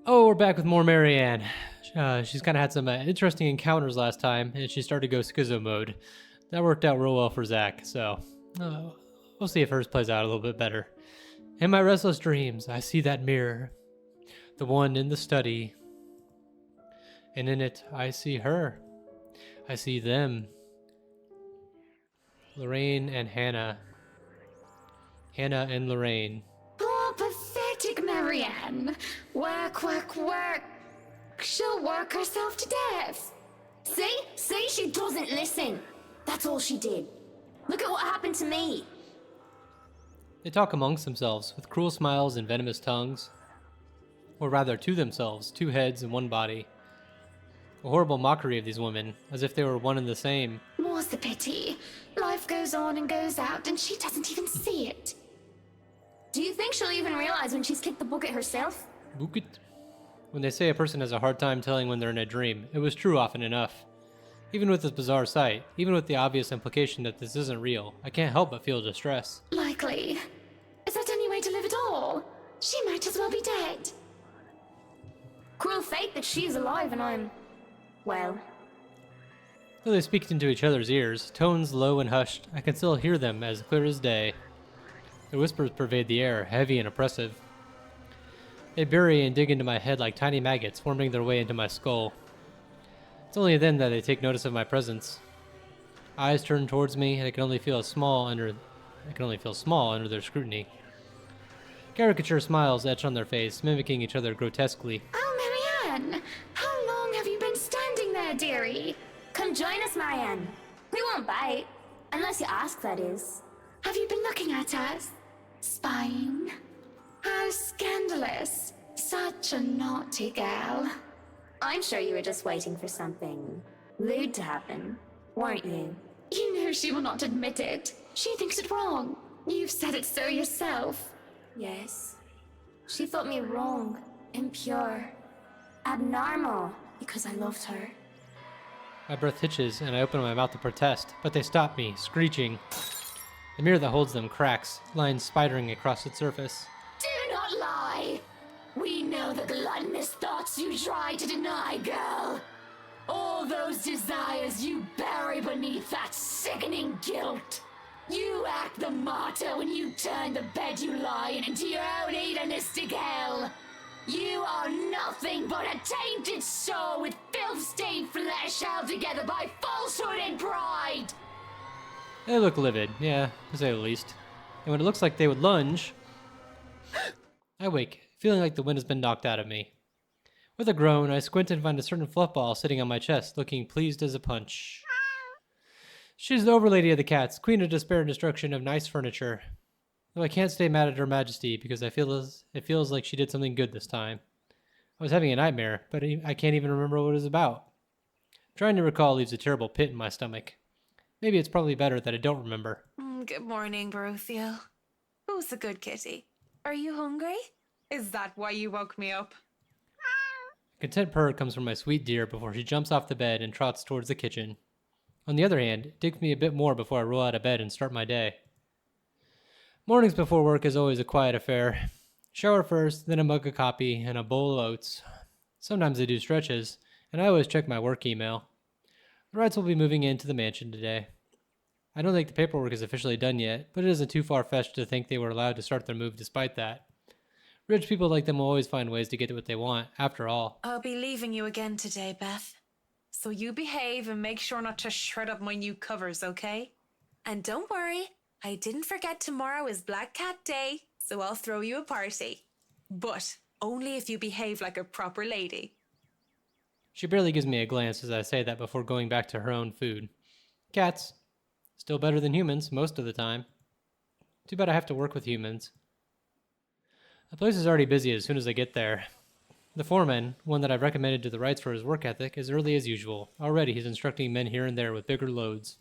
Oh, we're back with more Marianne. She's kind of had some interesting encounters last time, and she started to go schizo mode. That worked out real well for Zach, so uh, we'll see if hers plays out a little bit better. In my restless dreams, I see that mirror, the one in the study, and in it, I see her. I see them, Lorraine and Hannah. Hannah and Lorraine. Poor pathetic Marianne. Work, work, work. She'll work herself to death. See, she doesn't listen. That's all she did. Look at what happened to me. They talk amongst themselves with cruel smiles and venomous tongues. Or rather, to themselves, two heads and one body. A horrible mockery of these women, as if they were one and the same. More's the pity. Life goes on and goes out, and she doesn't even see it. Do you think she'll even realize when she's kicked the bucket herself? Bucket. When they say a person has a hard time telling when they're in a dream, it was true often enough. Even with this bizarre sight, even with the obvious implication that this isn't real, I can't help but feel distress. Likely. Is that any way to live at all? She might as well be dead. Cruel fate that she's alive and I'm... well... Though they speak into each other's ears, tones low and hushed, I can still hear them as clear as day. Their whispers pervade the air, heavy and oppressive. They bury and dig into my head like tiny maggots, worming their way into my skull. It's only then that they take notice of my presence. Eyes turn towards me, and I can only feel small under their scrutiny. Caricature smiles etch on their face, mimicking each other grotesquely. Oh, Marianne! How long have you been standing there, dearie? Come join us, Marianne. We won't bite. Unless you ask, that is. Have you been looking at us? Spying? How scandalous. Such a naughty girl. I'm sure you were just waiting for something lewd to happen, weren't you? You know she will not admit it. She thinks it wrong. You've said it so yourself. Yes. She thought me wrong, impure, abnormal, because I loved her. My breath hitches, and I open my mouth to protest, but they stop me, screeching. The mirror that holds them cracks, lines spidering across its surface. Do not lie! We know the gluttonous thoughts you try to deny, girl. All those desires you bury beneath that sickening guilt. You act the martyr when you turn the bed you lie in into your own hedonistic hell. You are nothing but a tainted soul with filth-stained flesh held together by falsehood and pride. They look livid, yeah, to say the least. And when it looks like they would lunge, I wake, feeling like the wind has been knocked out of me. With a groan, I squint and find a certain fluff ball sitting on my chest, looking pleased as a punch. She's the overlady of the cats, queen of despair and destruction of nice furniture. Though I can't stay mad at her majesty because it feels like she did something good this time. I was having a nightmare, but I can't even remember what it was about. Trying to recall leaves a terrible pit in my stomach. Maybe it's probably better that I don't remember. Good morning, Baruthiel. Who's a good kitty? Are you hungry? Is that why you woke me up? A content purr comes from my sweet dear before she jumps off the bed and trots towards the kitchen. On the other hand, it takes me a bit more before I roll out of bed and start my day. Mornings before work is always a quiet affair. Shower first, then a mug of coffee, and a bowl of oats. Sometimes I do stretches, and I always check my work email. The Wrights will be moving into the mansion today. I don't think the paperwork is officially done yet, but it isn't too far-fetched to think they were allowed to start their move despite that. Rich people like them will always find ways to get what they want, after all. I'll be leaving you again today, Beth. So you behave and make sure not to shred up my new covers, okay? And don't worry, I didn't forget tomorrow is Black Cat Day, so I'll throw you a party. But only if you behave like a proper lady. She barely gives me a glance as I say that before going back to her own food. Cats. Still better than humans, most of the time. Too bad I have to work with humans. The place is already busy as soon as I get there. The foreman, one that I've recommended to the Wrights for his work ethic, is early as usual. Already he's instructing men here and there with bigger loads.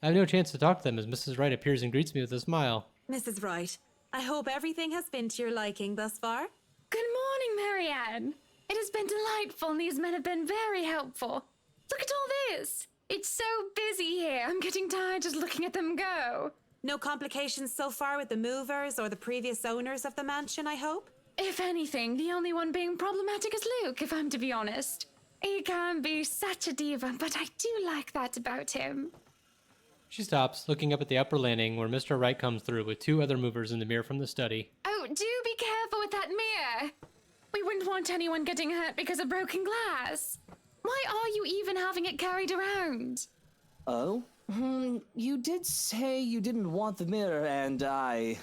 I have no chance to talk to them as Mrs. Wright appears and greets me with a smile. Mrs. Wright, I hope everything has been to your liking thus far. Good morning, Marianne. It has been delightful, and these men have been very helpful. Look at all this. It's so busy here. I'm getting tired just looking at them go. No complications so far with the movers or the previous owners of the mansion, I hope? If anything, the only one being problematic is Luke, if I'm to be honest. He can be such a diva, but I do like that about him. She stops, looking up at the upper landing where Mr. Wright comes through with 2 other movers in the mirror from the study. Oh, do be careful with that mirror. We wouldn't want anyone getting hurt because of broken glass. Why are you even having it carried around? Oh? You did say you didn't want the mirror, and I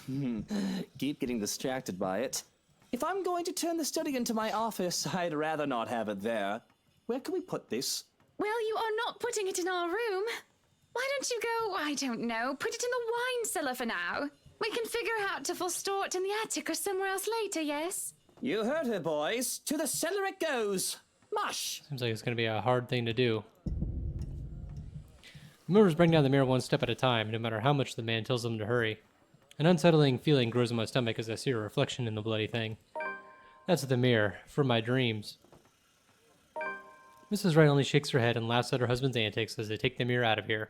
keep getting distracted by it. If I'm going to turn the study into my office, I'd rather not have it there. Where can we put this? Well, you are not putting it in our room. Why don't you go, I don't know, put it in the wine cellar for now? We can figure out if we'll store it in the attic or somewhere else later, yes? You heard her, boys. To the cellar it goes. Mush! Seems like it's going to be a hard thing to do. The movers bring down the mirror one step at a time, no matter how much the man tells them to hurry. An unsettling feeling grows in my stomach as I see a reflection in the bloody thing. That's the mirror, for my dreams. Mrs. Wright only shakes her head and laughs at her husband's antics as they take the mirror out of here.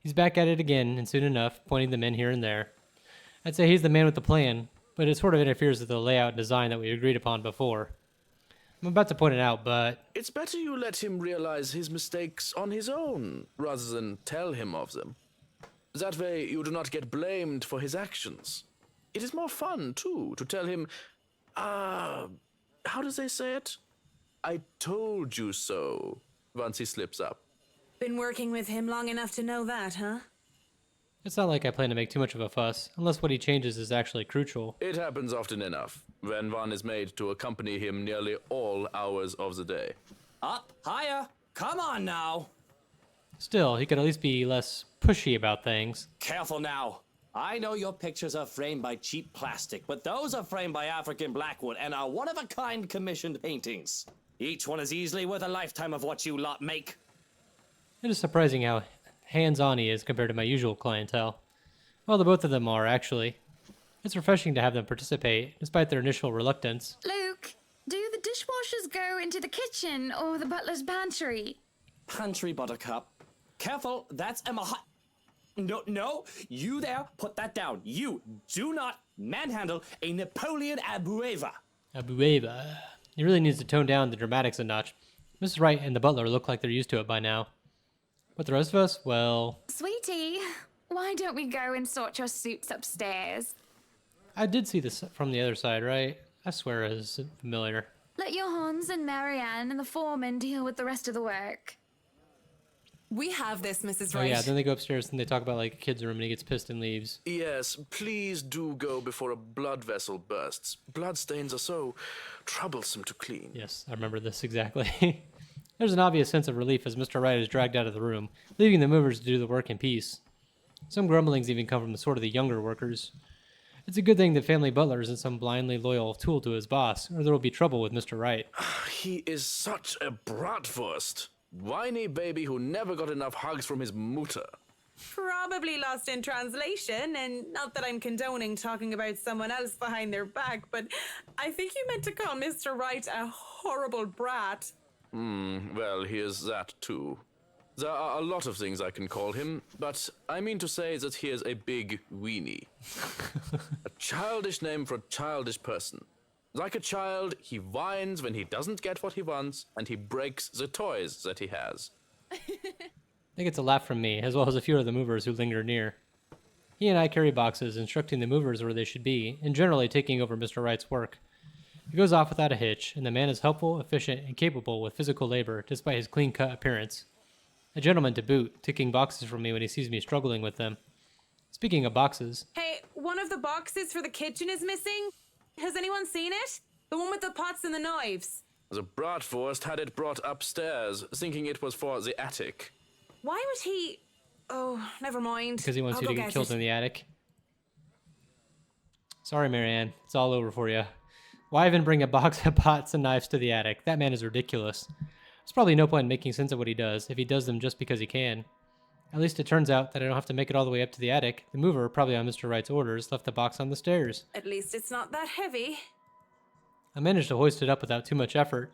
He's back at it again, and soon enough, pointing them in here and there. I'd say he's the man with the plan, but it sort of interferes with the layout and design that we agreed upon before. I'm about to point it out, but... It's better you let him realize his mistakes on his own, rather than tell him of them. That way you do not get blamed for his actions. It is more fun, too, to tell him, how does they say it? I told you so, once he slips up. Been working with him long enough to know that, huh? It's not like I plan to make too much of a fuss, unless what he changes is actually crucial. It happens often enough, when one is made to accompany him nearly all hours of the day. Up, higher. Come on now. Still, he could at least be less pushy about things. Careful now. I know your pictures are framed by cheap plastic, but those are framed by African Blackwood and are one-of-a-kind commissioned paintings. Each one is easily worth a lifetime of what you lot make. It is surprising how hands-on he is compared to my usual clientele. Well, the both of them are, actually. It's refreshing to have them participate, despite their initial reluctance. Luke, do the dishwashers go into the kitchen or the butler's pantry? Pantry, Buttercup. Careful, that's Emma. No, you there, put that down. You do not manhandle a Napoleon Abueva. Abueva. He really needs to tone down the dramatics a notch. Mrs. Wright and the butler look like they're used to it by now. But the rest of us, well... Sweetie, why don't we go and sort your suits upstairs? I did see this from the other side, right? I swear it's familiar. Let your Hans and Marianne and the foreman deal with the rest of the work. We have this, Mrs. Oh Wright. yeah, then they go upstairs and they talk about like a kid's room and he gets pissed and leaves. Yes, please do go before a blood vessel bursts. Bloodstains are so troublesome to clean. Yes, I remember this exactly. There's an obvious sense of relief as Mr. Wright is dragged out of the room, leaving the movers to do the work in peace. Some grumblings even come from the sort of the younger workers. It's a good thing the family butler isn't some blindly loyal tool to his boss, or there will be trouble with Mr. Wright. He is such a bratwurst. Whiny baby who never got enough hugs from his mutter. Probably lost in translation, and not that I'm condoning talking about someone else behind their back, but I think you meant to call Mr. Wright a horrible brat. Well, he is that too. There are a lot of things I can call him, but I mean to say that he is a big weenie. A childish name for a childish person. Like a child, he whines when he doesn't get what he wants, and he breaks the toys that he has. He gets a laugh from me, as well as a few of the movers who linger near. He and I carry boxes, instructing the movers where they should be, and generally taking over Mr. Wright's work. He goes off without a hitch, and the man is helpful, efficient, and capable with physical labor, despite his clean-cut appearance. A gentleman to boot, ticking boxes for me when he sees me struggling with them. Speaking of boxes... Hey, one of the boxes for the kitchen is missing. Has anyone seen it? The one with the pots and the knives. The bratwurst had it brought upstairs, thinking it was for the attic. Why would he... Oh, never mind. Because he wants I'll you to go get killed it. in the attic. Sorry, Marianne. It's all over for you. Why even bring a box of pots and knives to the attic? That man is ridiculous. There's probably no point in making sense of what he does, if he does them just because he can. At least it turns out that I don't have to make it all the way up to the attic. The mover, probably on Mr. Wright's orders, left the box on the stairs. At least it's not that heavy. I managed to hoist it up without too much effort.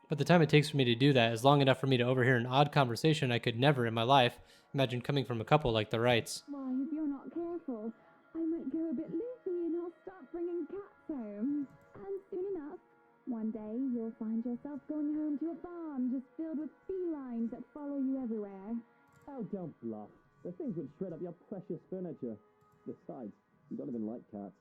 But the time it takes for me to do that is long enough for me to overhear an odd conversation I could never in my life imagine coming from a couple like the Wrights. Why, if you're not careful, I might go a bit loopy and I'll start bringing cats home. And soon enough, one day you'll find yourself going home to a farm just filled with felines that follow you everywhere. Oh, don't bluff. The things would shred up your precious furniture. Besides, you don't even like cats.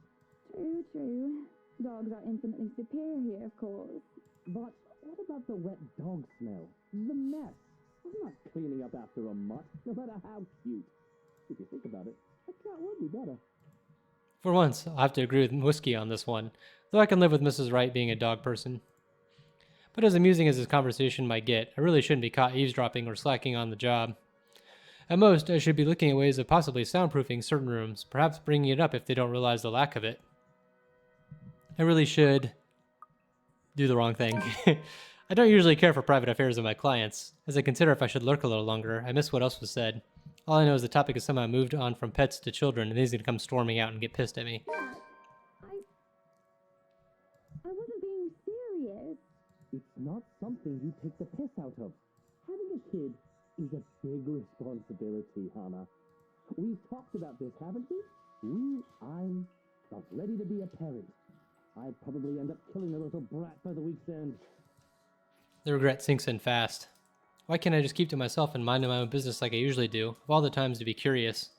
True, true. Dogs are infinitely superior, of course. But what about the wet dog smell? The mess. I'm not cleaning up after a mutt, no matter how cute. If you think about it, a cat would be better. For once, I'll have to agree with Whiskey on this one, though I can live with Mrs. Wright being a dog person. But as amusing as this conversation might get, I really shouldn't be caught eavesdropping or slacking on the job. At most, I should be looking at ways of possibly soundproofing certain rooms, perhaps bringing it up if they don't realize the lack of it. I really should do the wrong thing. I don't usually care for private affairs of my clients. As I consider if I should lurk a little longer, I miss what else was said. All I know is the topic has somehow moved on from pets to children, and he's gonna come storming out and get pissed at me. I wasn't being serious. It's not something you take the piss out of. Having a kid is a big responsibility, Hannah. We've talked about this, haven't we? I'm not ready to be a parent. I'd probably end up killing the little brat by the week's end. The regret sinks in fast. Why can't I just keep to myself and mind my own business like I usually do, of all the times to be curious?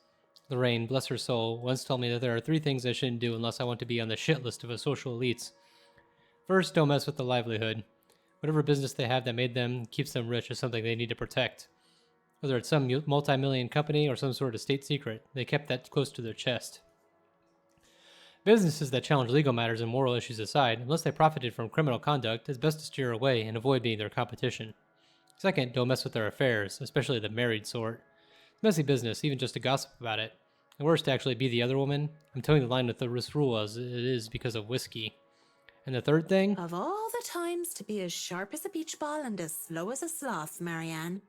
Lorraine, bless her soul, once told me that there are 3 things I shouldn't do unless I want to be on the shit list of a social elites. First, don't mess with the livelihood. Whatever business they have that made them, keeps them rich is something they need to protect. Whether it's some multi-million company or some sort of state secret, they kept that close to their chest. Businesses that challenge legal matters and moral issues aside, unless they profited from criminal conduct, it's best to steer away and avoid being their competition. Second, don't mess with their affairs, especially the married sort. It's messy business, even just to gossip about it. And worse, to actually be the other woman. I'm towing the line with this rule as it is because of Whiskey. And the third thing? Of all the times to be as sharp as a beach ball and as slow as a sloth, Marianne.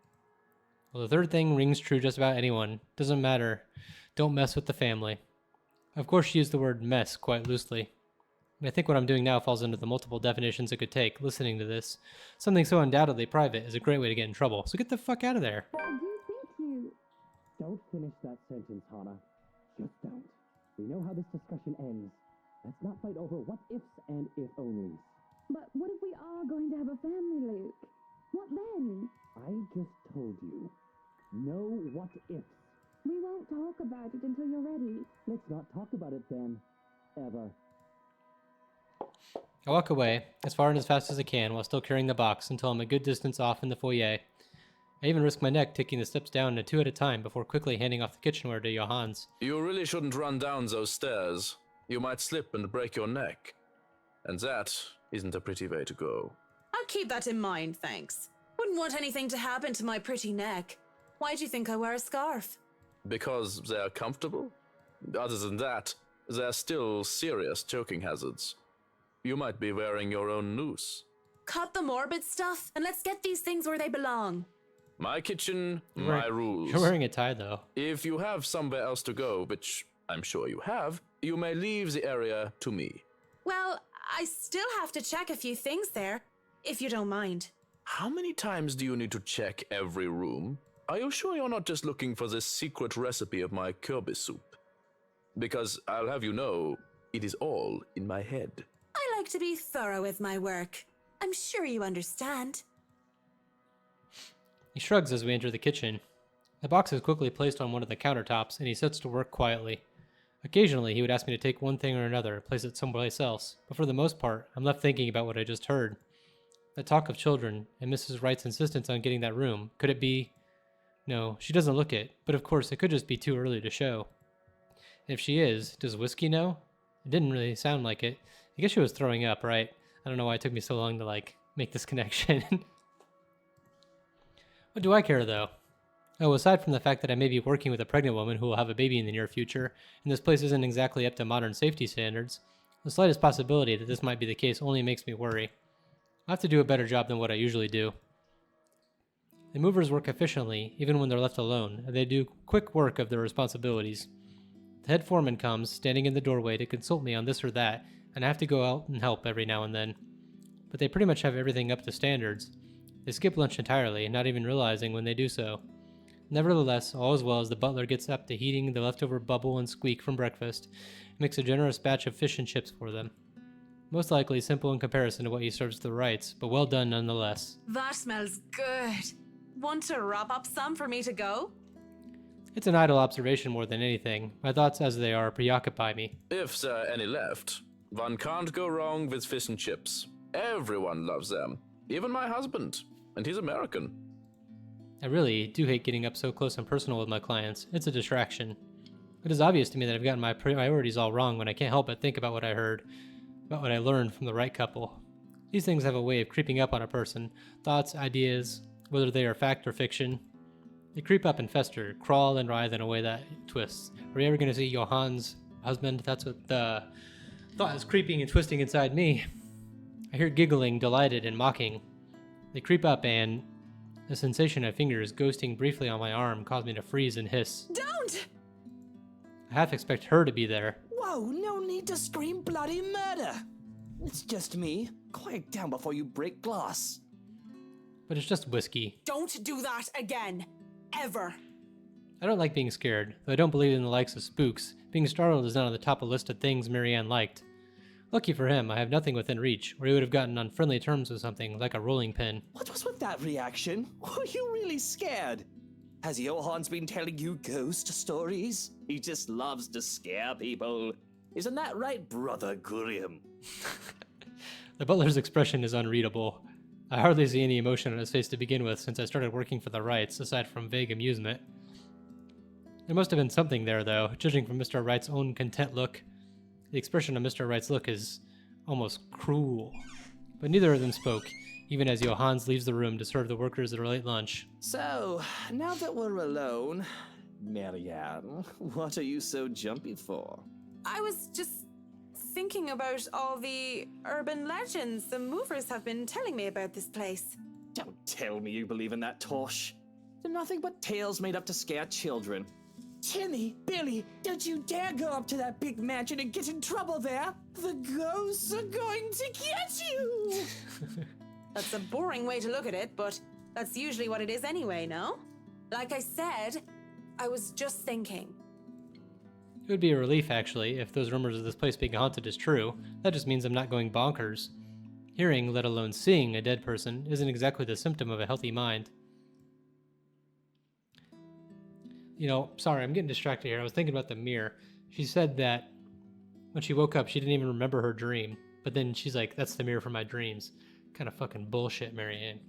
Well, the third thing rings true just about anyone. Doesn't matter. Don't mess with the family. Of course, she used the word mess quite loosely. And I think what I'm doing now falls into the multiple definitions it could take, listening to this. Something so undoubtedly private is a great way to get in trouble, so get the fuck out of there. But I do think you... Don't finish that sentence, Hannah. Just don't. We know how this discussion ends. Let's not fight over what ifs and if onlys. But what if we are going to have a family, Luke? What then? I just told you. No what ifs. We won't talk about it until you're ready. Let's not talk about it then. Ever. I walk away, as far and as fast as I can, while still carrying the box until I'm a good distance off in the foyer. I even risk my neck taking the steps down 2 at a time before quickly handing off the kitchenware to Johannes. You really shouldn't run down those stairs. You might slip and break your neck. And that isn't a pretty way to go. I'll keep that in mind, thanks. Wouldn't want anything to happen to my pretty neck. Why do you think I wear a scarf? Because they're comfortable? Other than that, they're still serious choking hazards. You might be wearing your own noose. Cut the morbid stuff and let's get these things where they belong. My kitchen, my rules. You're wearing a tie, though. If you have somewhere else to go, which I'm sure you have, you may leave the area to me. Well, I still have to check a few things there, if you don't mind. How many times do you need to check every room? Are you sure you're not just looking for this secret recipe of my Kirby soup? Because I'll have you know, it is all in my head. I like to be thorough with my work. I'm sure you understand. He shrugs as we enter the kitchen. The box is quickly placed on one of the countertops, and he sets to work quietly. Occasionally, he would ask me to take one thing or another, place it someplace else, but for the most part, I'm left thinking about what I just heard. The talk of children, and Mrs. Wright's insistence on getting that room. Could it be... No, she doesn't look it, but of course, it could just be too early to show. If she is, does Whiskey know? It didn't really sound like it. I guess she was throwing up, right? I don't know why it took me so long to, make this connection. What do I care, though? Oh, aside from the fact that I may be working with a pregnant woman who will have a baby in the near future, and this place isn't exactly up to modern safety standards, the slightest possibility that this might be the case only makes me worry. I'll have to do a better job than what I usually do. The movers work efficiently, even when they're left alone, and they do quick work of their responsibilities. The head foreman comes, standing in the doorway to consult me on this or that, and I have to go out and help every now and then. But they pretty much have everything up to standards. They skip lunch entirely, not even realizing when they do so. Nevertheless, all is well as the butler gets up to heating the leftover bubble and squeak from breakfast, and makes a generous batch of fish and chips for them. Most likely simple in comparison to what he serves to the Wrights, but well done nonetheless. That smells good. Want to wrap up some for me to go? It's an idle observation more than anything. My thoughts as they are preoccupy me. If there are any left, one can't go wrong with fish and chips. Everyone loves them, even my husband, and he's American. I really do hate getting up so close and personal with my clients. It's a distraction. It is obvious to me that I've gotten my priorities all wrong when I can't help but think about what I heard, about what I learned from the Wright couple. These things have a way of creeping up on a person. Thoughts, ideas, whether they are fact or fiction. They creep up and fester, crawl and writhe in a way that twists. Are you ever going to see Johan's husband? That's what the thought is creeping and twisting inside me. I hear giggling, delighted, and mocking. They creep up and the sensation of fingers ghosting briefly on my arm caused me to freeze and hiss. Don't! I half expect her to be there. Whoa, no need to scream bloody murder. It's just me. Quiet down before you break glass. But it's just whiskey. Don't do that again. Ever. I don't like being scared, though I don't believe in the likes of spooks. Being startled is not on the top of the list of things Marianne liked. Lucky for him, I have nothing within reach, or he would have gotten on friendly terms with something like a rolling pin. What was with that reaction? Were you really scared? Has Johan's been telling you ghost stories? He just loves to scare people. Isn't that right, Brother Gurium? The butler's expression is unreadable. I hardly see any emotion on his face to begin with since I started working for the Wrights, aside from vague amusement. There must have been something there, though, judging from Mr. Wright's own content look. The expression of Mr. Wright's look is almost cruel. But neither of them spoke, even as Johannes leaves the room to serve the workers their late lunch. So, now that we're alone, Marianne, what are you so jumpy for? I was just thinking about all the urban legends the movers have been telling me about this place. Don't tell me you believe in that tosh. They're nothing but tales made up to scare children. Timmy, Billy, don't you dare go up to that big mansion and get in trouble there. The ghosts are going to get you. That's a boring way to look at it, but that's usually what it is anyway, no? Like I said, I was just thinking. It would be a relief, actually, if those rumors of this place being haunted is true. That just means I'm not going bonkers. Hearing, let alone seeing, a dead person isn't exactly the symptom of a healthy mind. You know, sorry, I'm getting distracted here. I was thinking about the mirror. She said that when she woke up, she didn't even remember her dream. But then she's like, that's the mirror for my dreams. Kind of fucking bullshit, Marianne.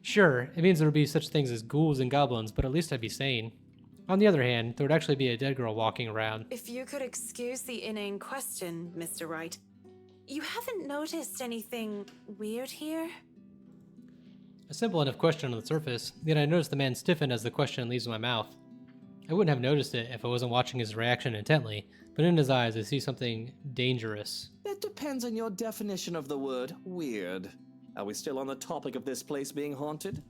Sure, it means there would be such things as ghouls and goblins, but at least I'd be sane. On the other hand, there would actually be a dead girl walking around. If you could excuse the inane question, Mr. Wright, you haven't noticed anything weird here? A simple enough question on the surface, yet I noticed the man stiffen as the question leaves my mouth. I wouldn't have noticed it if I wasn't watching his reaction intently, but in his eyes I see something dangerous. That depends on your definition of the word weird. Are we still on the topic of this place being haunted?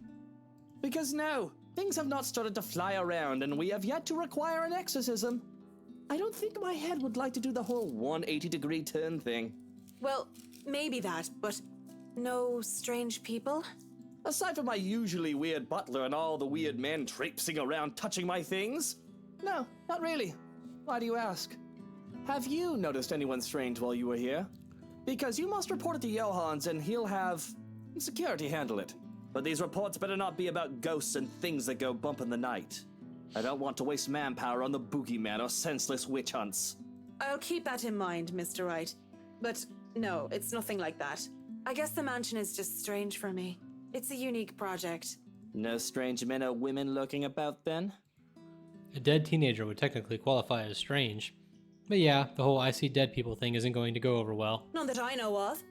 Because no, things have not started to fly around and we have yet to require an exorcism. I don't think my head would like to do the whole 180-degree turn thing. Well, maybe that, but no strange people? Aside from my usually weird butler and all the weird men traipsing around touching my things? No, not really. Why do you ask? Have you noticed anyone strange while you were here? Because you must report it to Johan's and he'll have security handle it. But these reports better not be about ghosts and things that go bump in the night. I don't want to waste manpower on the boogeyman or senseless witch hunts. I'll keep that in mind, Mr. Wright. But no, it's nothing like that. I guess the mansion is just strange for me. It's a unique project. No strange men or women lurking about then? A dead teenager would technically qualify as strange. But yeah, the whole I see dead people thing isn't going to go over well. None that I know of.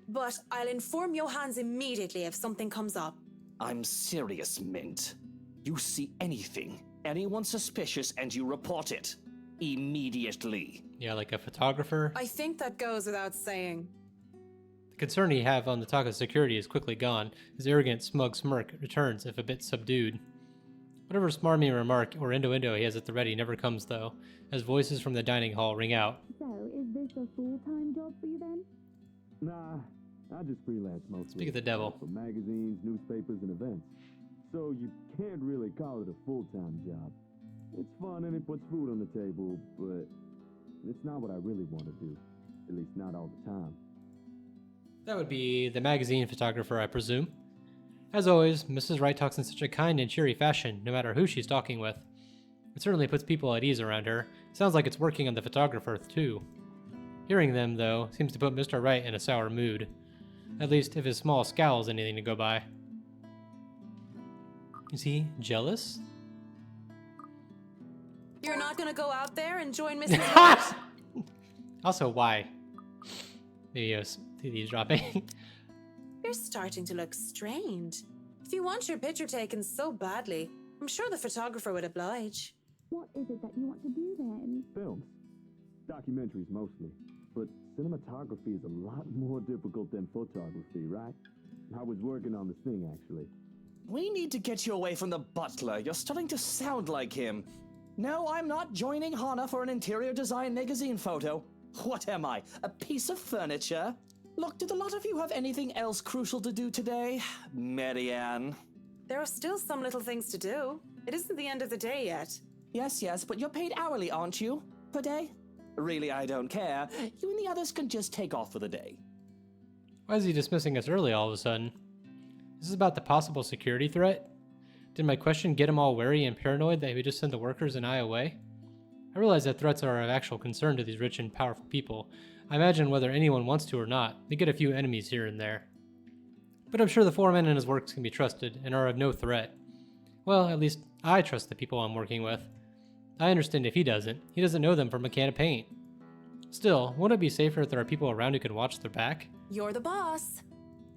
But I'll inform Johannes immediately if something comes up. I'm serious, Mint. You see anything, anyone suspicious, and you report it. Immediately. Yeah, like a photographer. I think that goes without saying. The concern he had on the talk of security is quickly gone. His arrogant, smug smirk returns, if a bit subdued. Whatever smarmy remark or innuendo he has at the ready never comes, though, as voices from the dining hall ring out. So, is this a full-time job for you then? Nah, I just freelance mostly. Speak of the devil. For magazines, newspapers, and events. So you can't really call it a full-time job. It's fun and it puts food on the table, but it's not what I really want to do. At least not all the time. That would be the magazine photographer, I presume. As always, Mrs. Wright talks in such a kind and cheery fashion, no matter who she's talking with. It certainly puts people at ease around her. Sounds like it's working on the photographer, too. Hearing them, though, seems to put Mr. Wright in a sour mood. At least if his small scowl is anything to go by. Is he jealous? You're not gonna go out there and join Mrs. Wright? Also, why? Maybe I was eavesdropping. You're starting to look strained. If you want your picture taken so badly, I'm sure the photographer would oblige. What is it that you want to do then? Films. Documentaries mostly. But cinematography is a lot more difficult than photography, right? I was working on this thing, actually. We need to get you away from the butler. You're starting to sound like him. No, I'm not joining Hana for an interior design magazine photo. What am I, a piece of furniture? Look, did a lot of you have anything else crucial to do today? Marianne. There are still some little things to do. It isn't the end of the day yet. Yes, but you're paid hourly, aren't you? Per day? Really, I don't care. You and the others can just take off for the day. Why is he dismissing us early all of a sudden? Is this about the possible security threat? Did my question get him all wary and paranoid that he would just send the workers and I away? I realize that threats are of actual concern to these rich and powerful people. I imagine whether anyone wants to or not, they get a few enemies here and there. But I'm sure the foreman and his works can be trusted and are of no threat. Well, at least I trust the people I'm working with. I understand if he doesn't. He doesn't know them from a can of paint. Still, wouldn't it be safer if there are people around who can watch their back? You're the boss.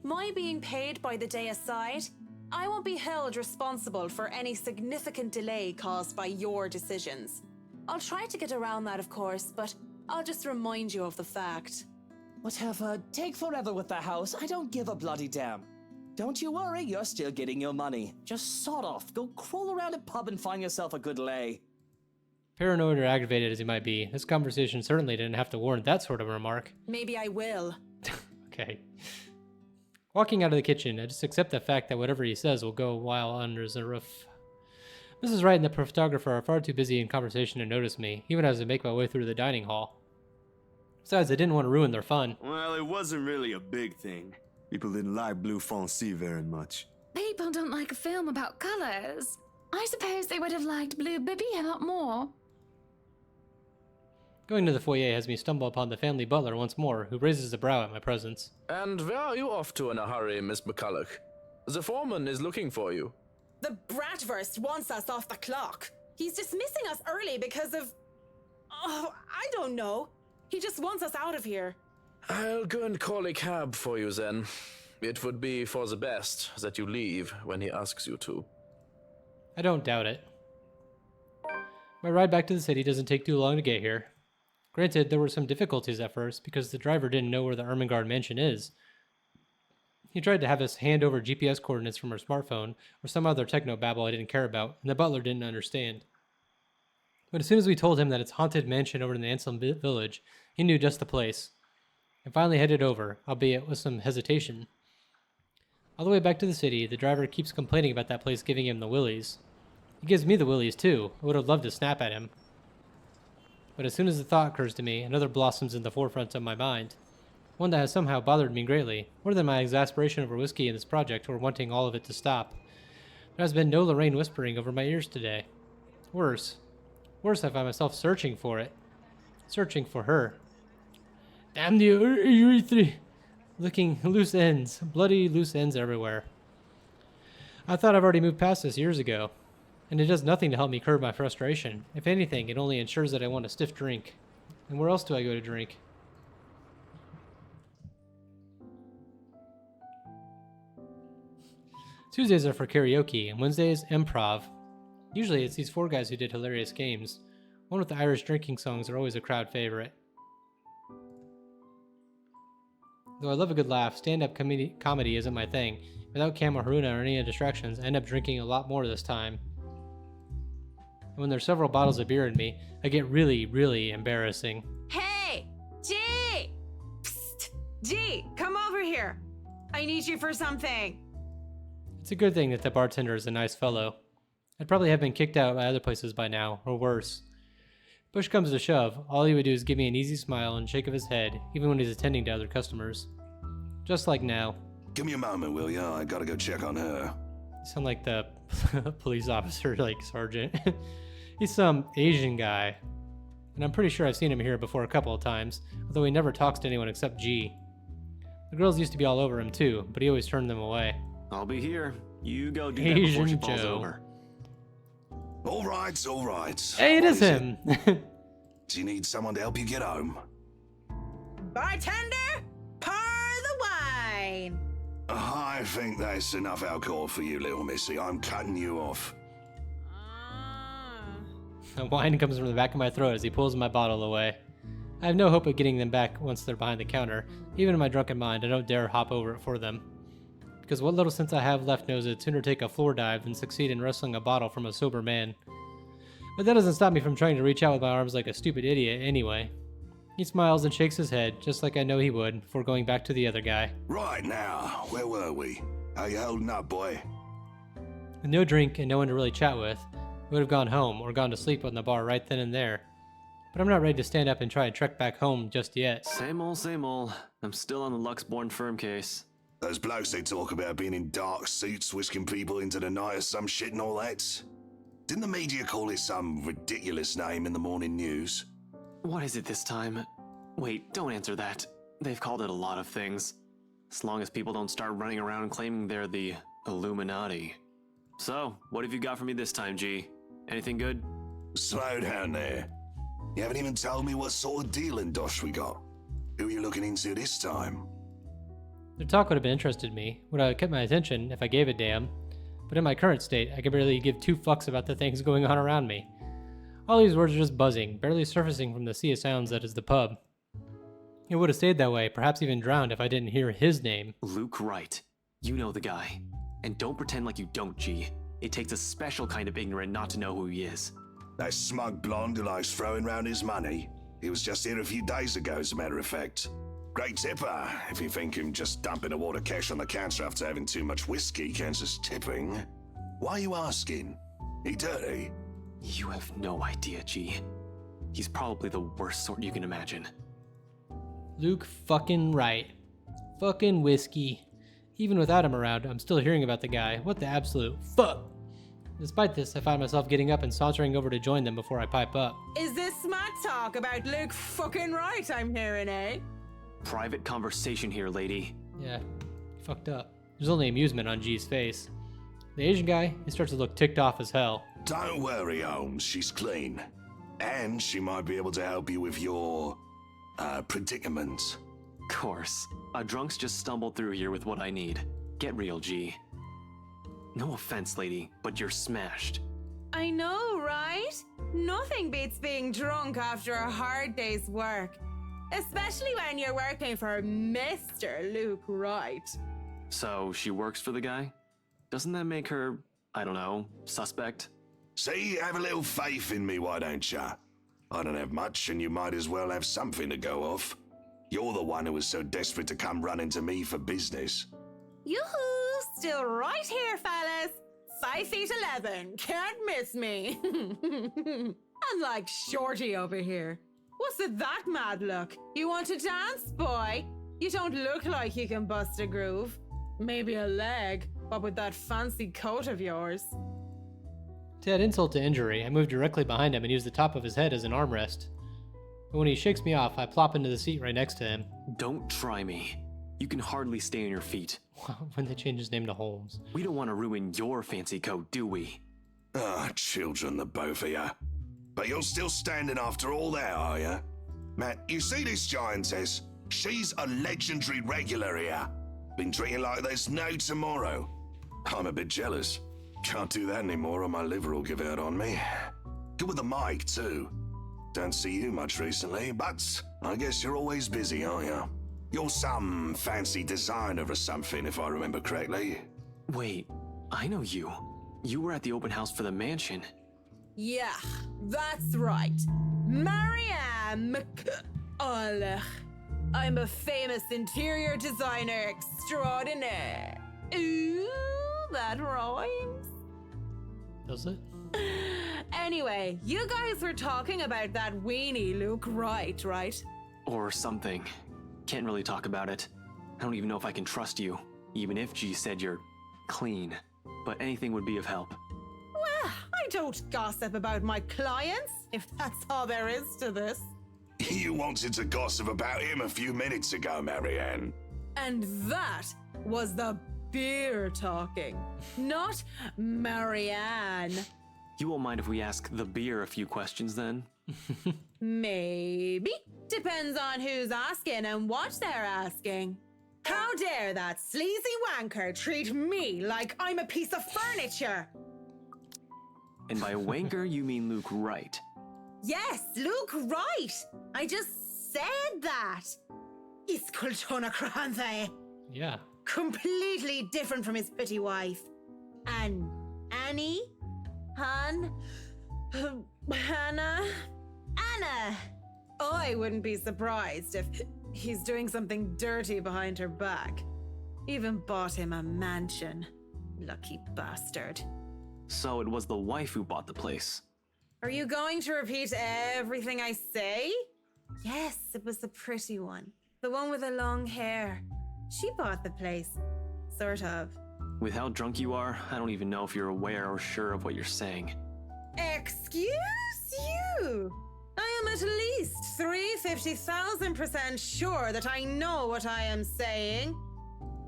My being paid by the day aside, I won't be held responsible for any significant delay caused by your decisions. I'll try to get around that, of course, but I'll just remind you of the fact. Whatever, take forever with the house. I don't give a bloody damn. Don't you worry, you're still getting your money. Just sod off, go crawl around a pub and find yourself a good lay. Paranoid or aggravated as he might be, this conversation certainly didn't have to warrant that sort of remark. Maybe I will. Okay. Walking out of the kitchen, I just accept the fact that whatever he says will go a while under the roof. Mrs. Wright and the photographer are far too busy in conversation to notice me, even as I make my way through the dining hall. Besides, I didn't want to ruin their fun. Well, it wasn't really a big thing. People didn't like Blue Foncé very much. People don't like a film about colors. I suppose they would have liked Blue Bibby a lot more. Going to the foyer has me stumble upon the family butler once more, who raises a brow at my presence. And where are you off to in a hurry, Miss McCulloch? The foreman is looking for you. The Bratwurst wants us off the clock. He's dismissing us early because of... Oh, I don't know. He just wants us out of here. I'll go and call a cab for you then. It would be for the best that you leave when he asks you to. I don't doubt it. My ride back to the city doesn't take too long to get here. Granted, there were some difficulties at first because the driver didn't know where the Ermengarde mansion is. He tried to have us hand over GPS coordinates from our smartphone or some other techno-babble I didn't care about, and the butler didn't understand. But as soon as we told him that it's haunted mansion over in the Anselm village, he knew just the place. And finally headed over, albeit with some hesitation. All the way back to the city, the driver keeps complaining about that place giving him the willies. He gives me the willies too. I would have loved to snap at him. But as soon as the thought occurs to me, another blossoms in the forefront of my mind. One that has somehow bothered me greatly, more than my exasperation over whiskey and this project or wanting all of it to stop. There has been no Lorraine whispering over my ears today. Worse, I find myself searching for it. Searching for her. Damn the urethra! Looking loose ends. Bloody loose ends everywhere. I thought I've already moved past this years ago. And it does nothing to help me curb my frustration. If anything, it only ensures that I want a stiff drink. And where else do I go to drink? Tuesdays are for karaoke, and Wednesdays, improv. Usually it's these four guys who did hilarious games. One with the Irish drinking songs are always a crowd favorite. Though I love a good laugh, stand-up comedy isn't my thing. Without Cam or Haruna or any distractions, I end up drinking a lot more this time. And when there's several bottles of beer in me, I get really, really embarrassing. Hey! G! Psst! G, come over here. I need you for something. It's a good thing that the bartender is a nice fellow. I'd probably have been kicked out by other places by now, or worse. Push comes to shove, all he would do is give me an easy smile and shake of his head, even when he's attending to other customers. just like now. Give me a moment, will ya? I gotta go check on her. You sound like the police officer, like sergeant. He's some Asian guy. And I'm pretty sure I've seen him here before a couple of times, although he never talks to anyone except G. The girls used to be all over him too, but he always turned them away. I'll be here. You go do that before she Asian falls Joe. over. All right, all right. Hey, it What is him. Do you need someone to help you get home? Bartender, pour the wine. I think that's enough alcohol for you, little missy. I'm cutting you off. A whine comes from the back of my throat as he pulls my bottle away. I have no hope of getting them back once they're behind the counter. Even in my drunken mind, I don't dare hop over it for them. Because what little sense I have left knows I'd sooner take a floor dive than succeed in wresting a bottle from a sober man. But that doesn't stop me from trying to reach out with my arms like a stupid idiot anyway. He smiles and shakes his head, just like I know he would, before going back to the other guy. Right now, where were we? How you holding up, boy? With no drink and no one to really chat with, I would have gone home or gone to sleep on the bar right then and there. But I'm not ready to stand up and try and trek back home just yet. Same old, same old. I'm still on the Luxborn firm case. Those blokes they talk about being in dark suits, whisking people into the night or some shit and all that. Didn't the media call it some ridiculous name in the morning news? What is it this time? Wait, don't answer that. They've called it a lot of things. As long as people don't start running around claiming they're the Illuminati. So, what have you got for me this time, G? Anything good? Slow down there. You haven't even told me what sort of dealing dosh we got. Who are you looking into this time? Their talk would have interested me, would have kept my attention if I gave a damn. But in my current state, I could barely give two fucks about the things going on around me. All these words are just buzzing, barely surfacing from the sea of sounds that is the pub. It would have stayed that way, perhaps even drowned if I didn't hear his name. Luke Wright. You know the guy. And don't pretend like you don't, G. It takes a special kind of ignorant not to know who he is. That smug blonde who likes throwing round his money. He was just here a few days ago, as a matter of fact. Great tipper, if you think him just dumping a wad of cash on the counter after having too much whiskey counts as tipping. Why are you asking? He dirty? You have no idea, G. He's probably the worst sort you can imagine. Luke fucking Wright. Fucking whiskey. Even without him around, I'm still hearing about the guy. What the absolute fuck? Despite this, I find myself getting up and sauntering over to join them before I pipe up. Is this smack talk about Luke fucking Wright I'm hearing, eh? Private conversation here, lady. Yeah, fucked up. There's only amusement on G's face. The Asian guy, he starts to look ticked off as hell. Don't worry, Holmes, she's clean. And she might be able to help you with your, predicament. Course. A drunk's just stumbled through here with what I need. Get real, G. No offense, lady, but you're smashed. I know, right? Nothing beats being drunk after a hard day's work. Especially when you're working for Mr. Luke Wright. So, she works for the guy? Doesn't that make her, I don't know, suspect? See, have a little faith in me, why don't ya? I don't have much, and you might as well have something to go off. You're the one who was so desperate to come running to me for business. Yoo-hoo! Still right here, fellas. 5'11". Can't miss me. Unlike Shorty over here. What's with that mad look? You want to dance, boy? You don't look like you can bust a groove. Maybe a leg, but with that fancy coat of yours. To add insult to injury, I move directly behind him and use the top of his head as an armrest. But when he shakes me off, I plop into the seat right next to him. Don't try me. You can hardly stay on your feet. When they change his name to Holmes. We don't want to ruin your fancy coat, do we? Ah, children, the both of ya. But you're still standing after all that, are ya? Matt, you see this giantess? She's a legendary regular here. Been drinking like there's no tomorrow. I'm a bit jealous. Can't do that anymore or my liver will give out on me. Good with the mic, too. Don't see you much recently, but I guess you're always busy, aren't you? You're some fancy designer or something, if I remember correctly. Wait, I know you. You were at the open house for the mansion. Yeah, that's right. Marianne McCulloch. I'm a famous interior designer extraordinaire. Ooh, that rhymes. Does it? Anyway, you guys were talking about that weenie Luke Wright, right? Or something. Can't really talk about it. I don't even know if I can trust you, even if G said you're clean. But anything would be of help. Well, I don't gossip about my clients, if that's all there is to this. You wanted to gossip about him a few minutes ago, Marianne. And that was the beer talking, not Marianne. You won't mind if we ask the beer a few questions then? Maybe. Depends on who's asking and what they're asking. How dare that sleazy wanker treat me like I'm a piece of furniture? And by wanker, you mean Luke Wright. Yes, Luke Wright. I just said that. It's Kultona Kranthe. Yeah. Completely different from his pretty wife. And Annie? Hannah? Anna! I wouldn't be surprised if he's doing something dirty behind her back. Even bought him a mansion. Lucky bastard. So it was the wife who bought the place. Are you going to repeat everything I say? Yes, it was the pretty one. The one with the long hair. She bought the place. Sort of. With how drunk you are, I don't even know if you're aware or sure of what you're saying. Excuse you? I am at least 350,000% sure that I know what I am saying.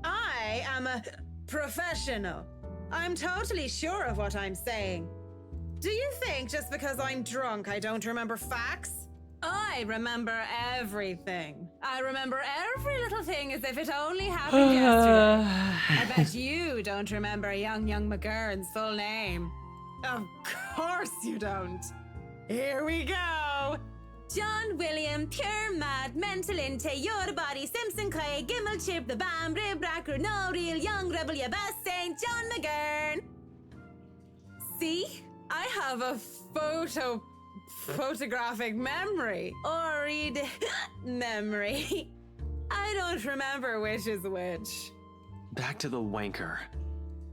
I am a professional. I'm totally sure of what I'm saying. Do you think just because I'm drunk I don't remember facts? I remember everything. I remember every little thing as if it only happened yesterday. I bet you don't remember young McGurn's full name. Of course you don't. Here we go. John William, pure mad, mental inte, your body, Simpson Clay, Gimmel Chip, the Bam, Rib Racker, no real young rebel, your best saint, John McGurn. See? I have a photographic memory. Or read memory. I don't remember which is which. Back to the wanker.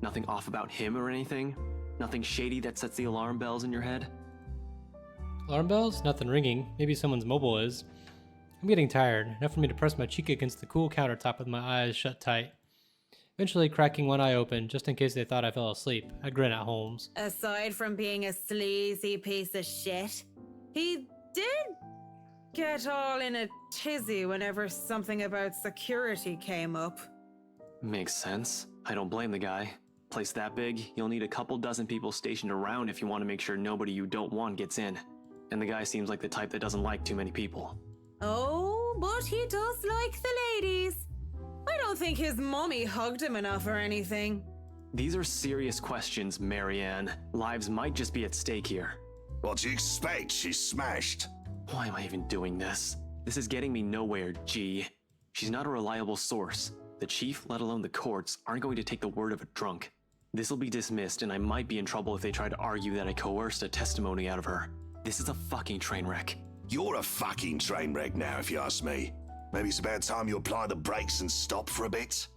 Nothing off about him or anything? Nothing shady that sets the alarm bells in your head? Alarm bells? Nothing ringing. Maybe someone's mobile is. I'm getting tired, enough for me to press my cheek against the cool countertop with my eyes shut tight. Eventually cracking one eye open, just in case they thought I fell asleep. I grin at Holmes. Aside from being a sleazy piece of shit, he did get all in a tizzy whenever something about security came up. Makes sense. I don't blame the guy. Place that big, you'll need a couple dozen people stationed around if you want to make sure nobody you don't want gets in. And the guy seems like the type that doesn't like too many people. Oh, but he does like the ladies. I don't think his mommy hugged him enough or anything. These are serious questions, Marianne. Lives might just be at stake here. What do you expect? She's smashed. Why am I even doing this? This is getting me nowhere, G. She's not a reliable source. The chief, let alone the courts, aren't going to take the word of a drunk. This'll be dismissed, and I might be in trouble if they try to argue that I coerced a testimony out of her. This is a fucking train wreck. You're a fucking train wreck now, if you ask me. Maybe it's about time you apply the brakes and stop for a bit.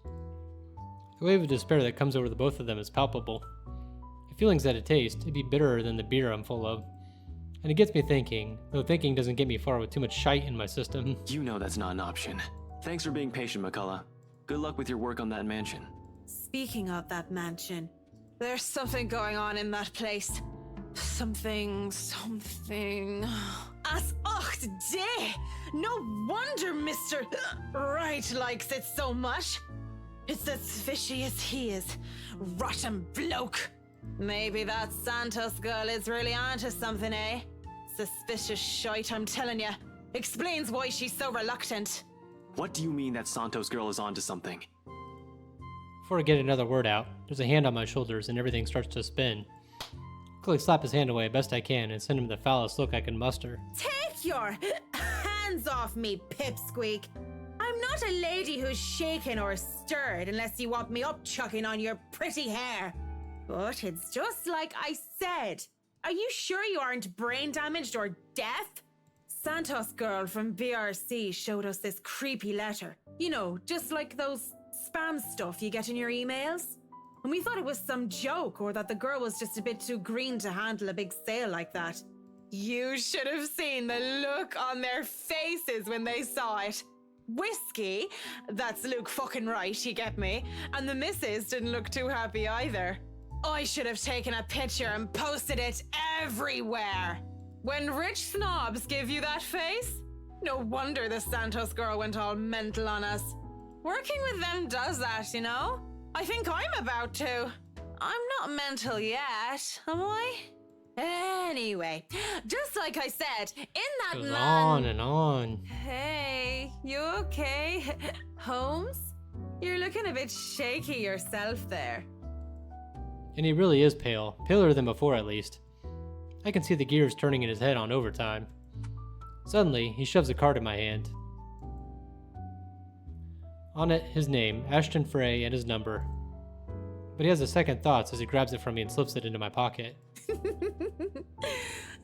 The wave of despair that comes over the both of them is palpable. The feelings that it tastes, it'd be bitterer than the beer I'm full of. And it gets me thinking, though thinking doesn't get me far with too much shite in my system. You know that's not an option. Thanks for being patient, McCullough. Good luck with your work on that mansion. Speaking of that mansion, there's something going on in that place. Something. As ocht day! No wonder Mr. Wright likes it so much. It's as fishy as he is. Rotten bloke. Maybe that Santos girl is really onto something, eh? Suspicious shite, I'm telling ya. Explains why she's so reluctant. What do you mean that Santos girl is onto something? Before I get another word out, there's a hand on my shoulders and everything starts to spin. Quickly slap his hand away best I can and send him the foulest look I can muster. Take your hands off me, pipsqueak. I'm not a lady who's shaken or stirred unless you want me up-chucking on your pretty hair. But it's just like I said. Are you sure you aren't brain damaged or deaf? Santos girl from BRC showed us this creepy letter. You know, just like those spam stuff you get in your emails. And we thought it was some joke or that the girl was just a bit too green to handle a big sale like that. You should have seen the look on their faces when they saw it. Whiskey? That's Luke fucking right, you get me? And the missus didn't look too happy either. I should have taken a picture and posted it everywhere. When rich snobs give you that face, no wonder the Santos girl went all mental on us. Working with them does that, you know? I think I'm about to. I'm not mental yet, am I? Anyway, just like I said, in that Goes man... on and on. Hey, you okay? Holmes? You're looking a bit shaky yourself there. And he really is pale. Paler than before, at least. I can see the gears turning in his head on overtime. Suddenly, he shoves a card in my hand. On it, his name, Ashton Frey, and his number. But he has a second thoughts as he grabs it from me and slips it into my pocket.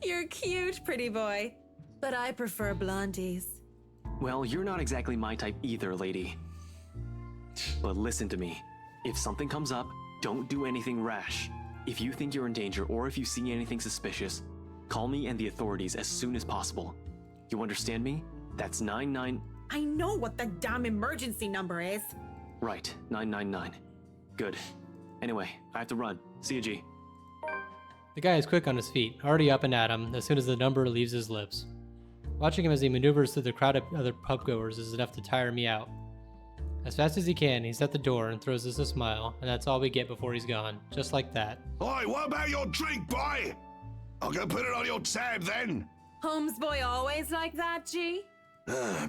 You're cute, pretty boy. But I prefer blondies. Well, you're not exactly my type either, lady. But listen to me. If something comes up, don't do anything rash. If you think you're in danger or if you see anything suspicious, call me and the authorities as soon as possible. You understand me? That's 99... I know what the damn emergency number is. Right, 999. Good. Anyway, I have to run. See you, G. The guy is quick on his feet, already up and at him as soon as the number leaves his lips. Watching him as he maneuvers through the crowd of other pubgoers is enough to tire me out. As fast as he can, he's at the door and throws us a smile, and that's all we get before he's gone. Just like that. Oi, what about your drink, boy? I'll go put it on your tab then. Holmes boy always like that, G?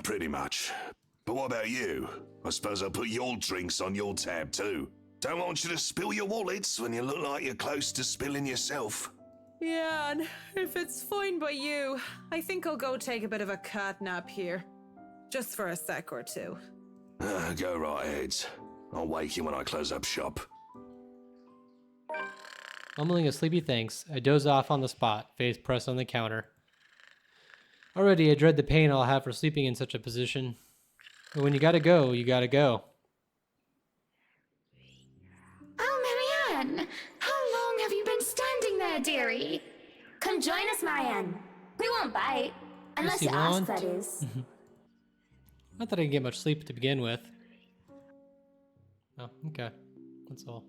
Pretty much. But what about you? I suppose I'll put your drinks on your tab too. Don't want you to spill your wallets when you look like you're close to spilling yourself. Yeah, and if it's fine by you, I think I'll go take a bit of a cat nap here. Just for a sec or two. Go right ahead. I'll wake you when I close up shop. Mumbling a sleepy thanks, I doze off on the spot, face pressed on the counter. Already I dread the pain I'll have for sleeping in such a position. But when you gotta go, you gotta go. Oh, Marianne! How long have you been standing there, dearie? Come join us, Marianne. We won't bite. Unless Yes, you you ask, want? that is. Not that I didn't get much sleep to begin with. Oh, okay. That's all.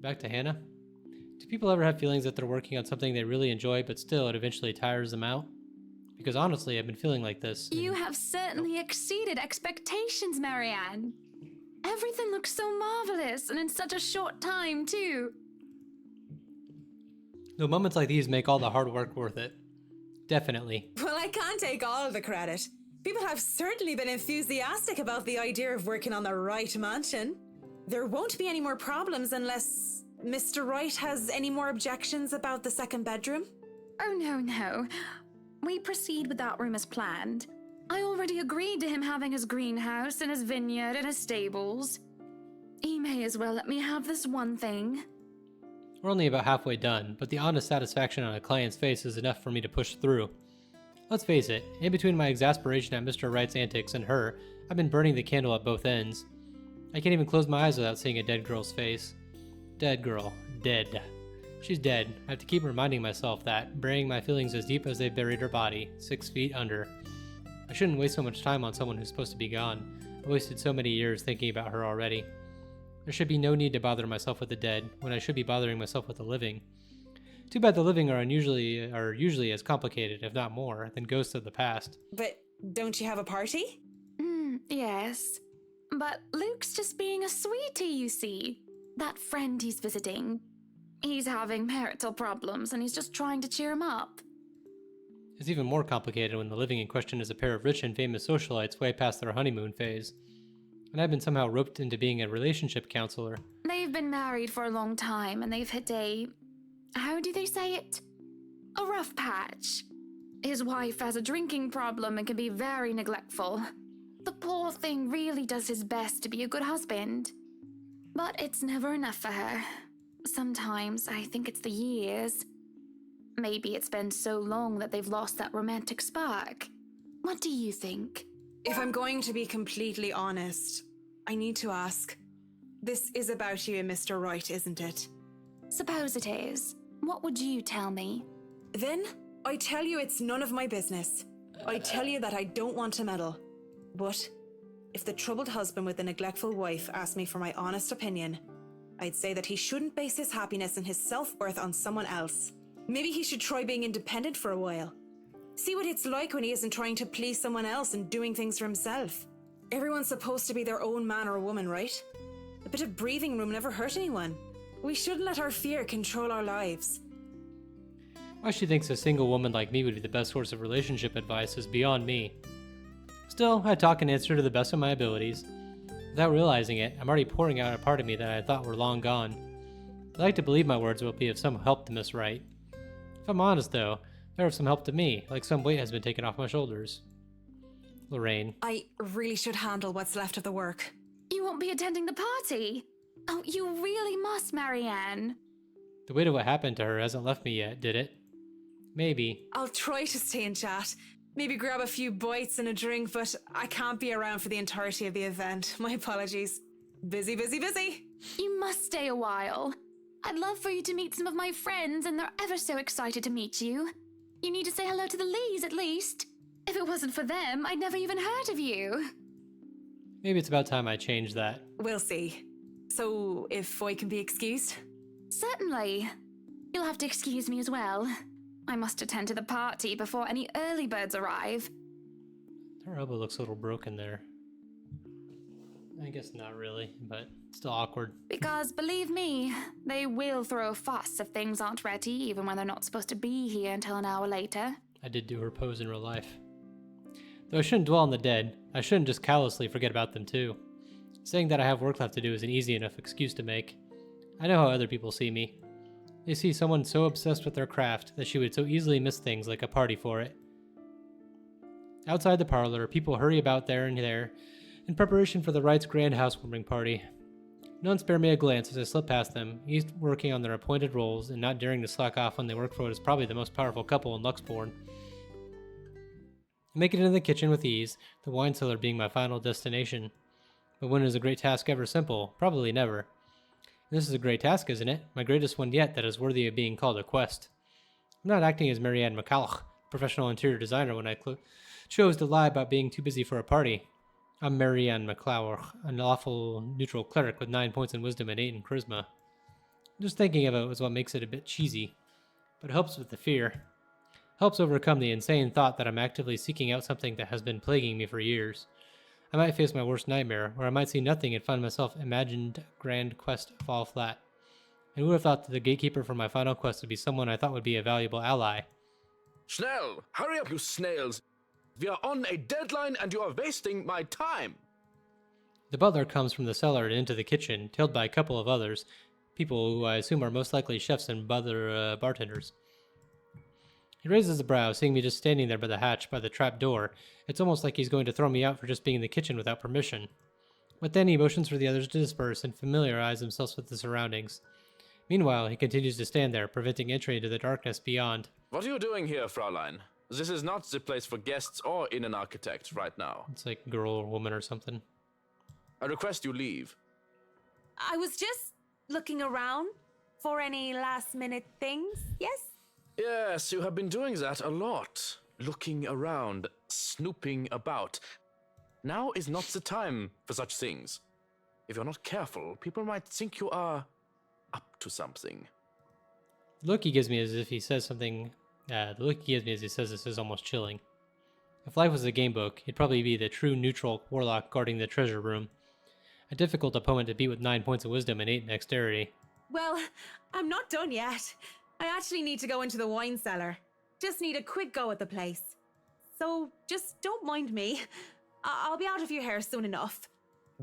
Back to Hannah. Do people ever have feelings that they're working on something they really enjoy, but still it eventually tires them out? Because honestly, I've been feeling like this. You have certainly exceeded expectations, Marianne. Everything looks so marvelous, and in such a short time, too. Though moments like these make all the hard work worth it. Definitely. Well, I can't take all the credit. People have certainly been enthusiastic about the idea of working on the Wright mansion. There won't be any more problems unless Mr. Wright has any more objections about the second bedroom. Oh, no. We proceed with that room as planned. I already agreed to him having his greenhouse and his vineyard and his stables. He may as well let me have this one thing. We're only about halfway done, but the honest satisfaction on a client's face is enough for me to push through. Let's face it, in between my exasperation at Mr. Wright's antics and her, I've been burning the candle at both ends. I can't even close my eyes without seeing a dead girl's face. Dead girl. Dead. She's dead. I have to keep reminding myself that, burying my feelings as deep as they buried her body, 6 feet under. I shouldn't waste so much time on someone who's supposed to be gone. I wasted so many years thinking about her already. There should be no need to bother myself with the dead, when I should be bothering myself with the living. Too bad the living are usually as complicated, if not more, than ghosts of the past. But don't you have a party? Yes. But Luke's just being a sweetie, you see. That friend he's visiting. He's having marital problems, and he's just trying to cheer him up. It's even more complicated when the living in question is a pair of rich and famous socialites way past their honeymoon phase. And I've been somehow roped into being a relationship counselor. They've been married for a long time, and they've hit a... how do they say it? A rough patch. His wife has a drinking problem and can be very neglectful. The poor thing really does his best to be a good husband. But it's never enough for her. Sometimes I think it's the years. Maybe it's been so long that they've lost that romantic spark. What do you think? If I'm going to be completely honest, I need to ask. This is about you and Mr. Wright, isn't it? Suppose it is. What would you tell me? Then, I tell you it's none of my business. I tell you that I don't want to meddle. But if the troubled husband with the neglectful wife asked me for my honest opinion, I'd say that he shouldn't base his happiness and his self-worth on someone else. Maybe he should try being independent for a while. See what it's like when he isn't trying to please someone else and doing things for himself. Everyone's supposed to be their own man or woman, right? A bit of breathing room never hurt anyone. We shouldn't let our fear control our lives. Why she thinks a single woman like me would be the best source of relationship advice is beyond me. Still, I talk and answer to the best of my abilities. Without realizing it, I'm already pouring out a part of me that I thought were long gone. I like to believe my words will be of some help to Miss Wright. If I'm honest, though, they're of some help to me, like some weight has been taken off my shoulders. Lorraine. I really should handle what's left of the work. You won't be attending the party? Oh, you really must, Marianne. The weight of what happened to her hasn't left me yet, did it? Maybe. I'll try to stay and chat. Maybe grab a few bites and a drink, but I can't be around for the entirety of the event. My apologies. Busy, busy, busy. You must stay a while. I'd love for you to meet some of my friends, and they're ever so excited to meet you. You need to say hello to the Lees, at least. If it wasn't for them, I'd never even heard of you. Maybe it's about time I changed that. We'll see. So, if I can be excused? Certainly. You'll have to excuse me as well. I must attend to the party before any early birds arrive. Her elbow looks a little broken there. I guess not really, but still awkward. Because, believe me, they will throw a fuss if things aren't ready, even when they're not supposed to be here until an hour later. I did do her pose in real life. Though I shouldn't dwell on the dead, I shouldn't just callously forget about them too. Saying that I have work left to do is an easy enough excuse to make. I know how other people see me. They see someone so obsessed with their craft that she would so easily miss things like a party for it. Outside the parlor, people hurry about there and there in preparation for the Wright's grand housewarming party. None spare me a glance as I slip past them, each working on their appointed roles and not daring to slack off when they work for what is probably the most powerful couple in Luxbourne. I make it into the kitchen with ease, the wine cellar being my final destination. But when is a great task ever simple? Probably never. This is a great task, isn't it? My greatest one yet that is worthy of being called a quest. I'm not acting as Marianne McCulloch, professional interior designer, when I chose to lie about being too busy for a party. I'm Marianne McClower, an awful neutral cleric with 9 points in wisdom and 8 in charisma. Just thinking of it was what makes it a bit cheesy, but it helps with the fear. Helps overcome the insane thought that I'm actively seeking out something that has been plaguing me for years. I might face my worst nightmare, or I might see nothing and find myself imagined grand quest fall flat. And who would have thought that the gatekeeper for my final quest would be someone I thought would be a valuable ally? Schnell! Hurry up, you snails! We are on a deadline and you are wasting my time! The butler comes from the cellar and into the kitchen, tailed by a couple of others, people who I assume are most likely chefs and other bartenders. He raises a brow, seeing me just standing there by the hatch by the trap door. It's almost like he's going to throw me out for just being in the kitchen without permission. But then he motions for the others to disperse and familiarize themselves with the surroundings. Meanwhile, he continues to stand there, preventing entry into the darkness beyond. What are you doing here, Fraulein? This is not the place for guests or in an architect right now. It's like girl or woman or something. I request you leave. I was just looking around for any last-minute things, yes? Yes, you have been doing that a lot. Looking around, snooping about. Now is not the time for such things. If you're not careful, people might think you are up to something. The look he gives me as if he says something... the look he gives me as he says this is almost chilling. If life was a game book, he'd probably be the true neutral warlock guarding the treasure room. A difficult opponent to beat with 9 points of wisdom and 8 in dexterity. Well, I'm not done yet. I actually need to go into the wine cellar. Just need a quick go at the place. So just don't mind me. I'll be out of your hair soon enough.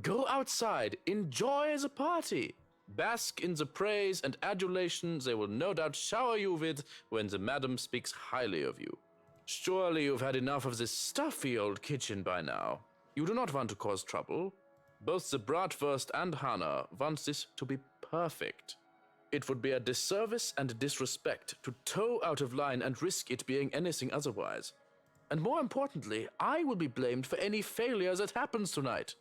Go outside, enjoy the party. Bask in the praise and adulation they will no doubt shower you with when the madam speaks highly of you. Surely you've had enough of this stuffy old kitchen by now. You do not want to cause trouble. Both the bratwurst and Hannah want this to be perfect. It would be a disservice and a disrespect to toe out of line and risk it being anything otherwise. And more importantly, I will be blamed for any failure that happens tonight.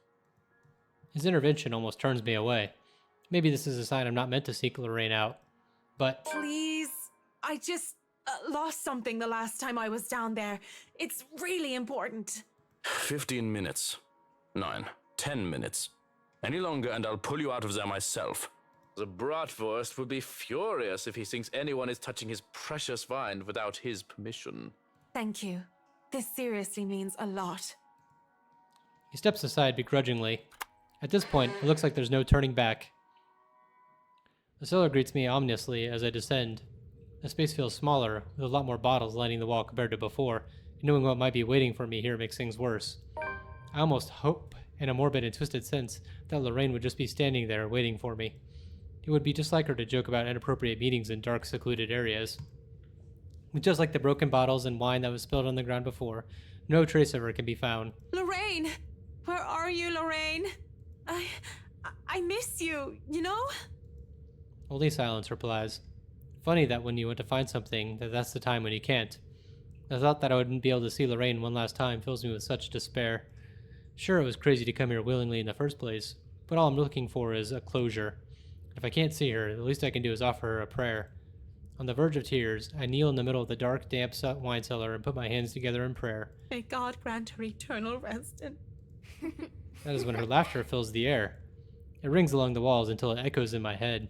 His intervention almost turns me away. Maybe this is a sign I'm not meant to seek Lorraine out. But... Please, I just lost something the last time I was down there. It's really important. 15 minutes. 9, 10 minutes. Any longer and I'll pull you out of there myself. The Bratwurst will be furious if he thinks anyone is touching his precious wine without his permission. Thank you. This seriously means a lot. He steps aside begrudgingly. At this point, it looks like there's no turning back. The cellar greets me ominously as I descend. The space feels smaller, with a lot more bottles lining the wall compared to before, and knowing what might be waiting for me here makes things worse. I almost hope, in a morbid and twisted sense, that Lorraine would just be standing there waiting for me. It would be just like her to joke about inappropriate meetings in dark, secluded areas. But just like the broken bottles and wine that was spilled on the ground before, no trace of her can be found. Lorraine! Where are you, Lorraine? I miss you, you know? Only silence replies. Funny that when you want to find something, that's the time when you can't. The thought that I wouldn't be able to see Lorraine one last time fills me with such despair. Sure, it was crazy to come here willingly in the first place, but all I'm looking for is a closure. If I can't see her, the least I can do is offer her a prayer. On the verge of tears, I kneel in the middle of the dark, damp wine cellar and put my hands together in prayer. May God grant her eternal rest and... That is when her laughter fills the air. It rings along the walls until it echoes in my head.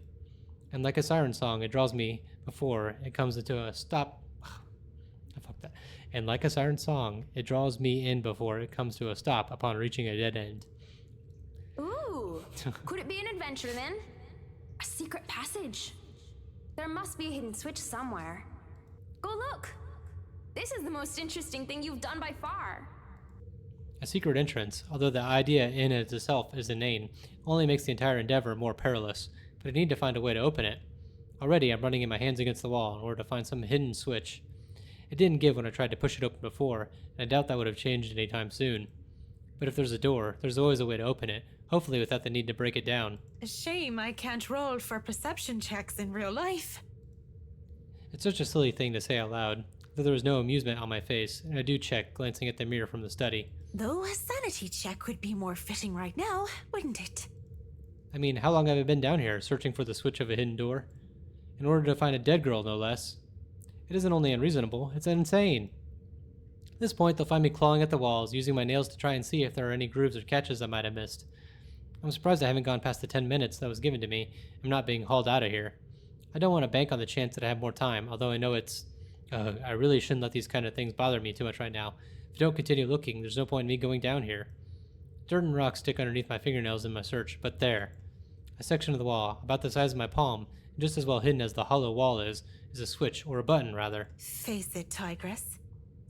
And like a siren song, it draws me before it comes into a stop. I fucked that. And like a siren song, it draws me in before it comes to a stop upon reaching a dead end. Ooh, could it be an adventure then? A secret passage? There must be a hidden switch somewhere. Go look! This is the most interesting thing you've done by far. A secret entrance, although the idea in and of itself is inane, only makes the entire endeavor more perilous, but I need to find a way to open it. Already I'm running my hands against the wall in order to find some hidden switch. It didn't give when I tried to push it open before, and I doubt that would have changed anytime soon. But if there's a door, there's always a way to open it, hopefully without the need to break it down. A shame I can't roll for perception checks in real life. It's such a silly thing to say out loud, though there was no amusement on my face, and I do check, glancing at the mirror from the study. Though a sanity check would be more fitting right now, wouldn't it? I mean, how long have I been down here, searching for the switch of a hidden door? In order to find a dead girl, no less. It isn't only unreasonable, it's insane. At this point, they'll find me clawing at the walls, using my nails to try and see if there are any grooves or catches I might have missed. I'm surprised I haven't gone past the 10 minutes that was given to me. I'm not being hauled out of here. I don't want to bank on the chance that I have more time, although I know it's... I really shouldn't let these kind of things bother me too much right now. If I don't continue looking, there's no point in me going down here. Dirt and rocks stick underneath my fingernails in my search, but there. A section of the wall, about the size of my palm, and just as well hidden as the hollow wall is a switch, or a button, rather. Face it, Tigress.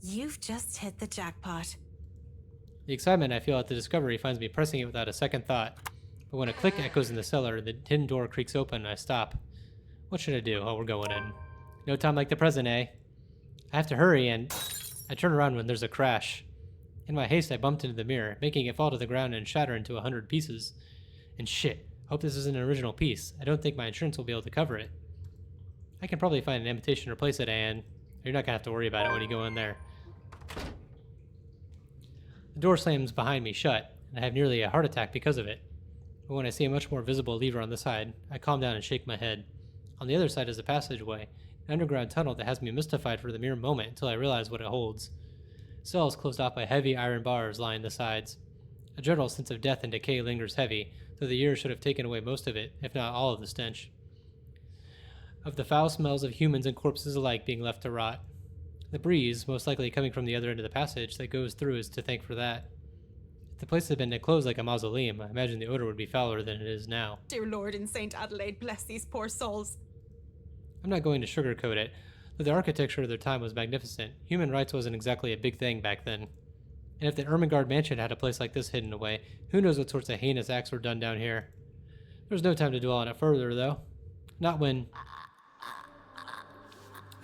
You've just hit the jackpot. The excitement I feel at the discovery finds me pressing it without a second thought. But when a click echoes in the cellar, the hidden door creaks open and I stop. What should I do? Oh, we're going in. No time like the present, eh? I have to hurry and... I turn around when there's a crash. In my haste, I bumped into the mirror, making it fall to the ground and shatter into 100 pieces. And shit, hope this isn't an original piece. I don't think my insurance will be able to cover it. I can probably find an imitation to replace it, Anne. You're not gonna have to worry about it when you go in there. The door slams behind me shut, and I have nearly a heart attack because of it. But when I see a much more visible lever on the side, I calm down and shake my head. On the other side is a passageway, an underground tunnel that has me mystified for the mere moment until I realize what it holds. Cells closed off by heavy iron bars line the sides. A general sense of death and decay lingers heavy, though the years should have taken away most of it, if not all of the stench. Of the foul smells of humans and corpses alike being left to rot. The breeze, most likely coming from the other end of the passage that goes through, is to thank for that. If the place had been closed like a mausoleum, I imagine the odor would be fouler than it is now. Dear Lord in St. Adelaide, bless these poor souls. I'm not going to sugarcoat it, though the architecture of their time was magnificent. Human rights wasn't exactly a big thing back then. And if the Ermengarde mansion had a place like this hidden away, who knows what sorts of heinous acts were done down here. There's no time to dwell on it further, though. Not when...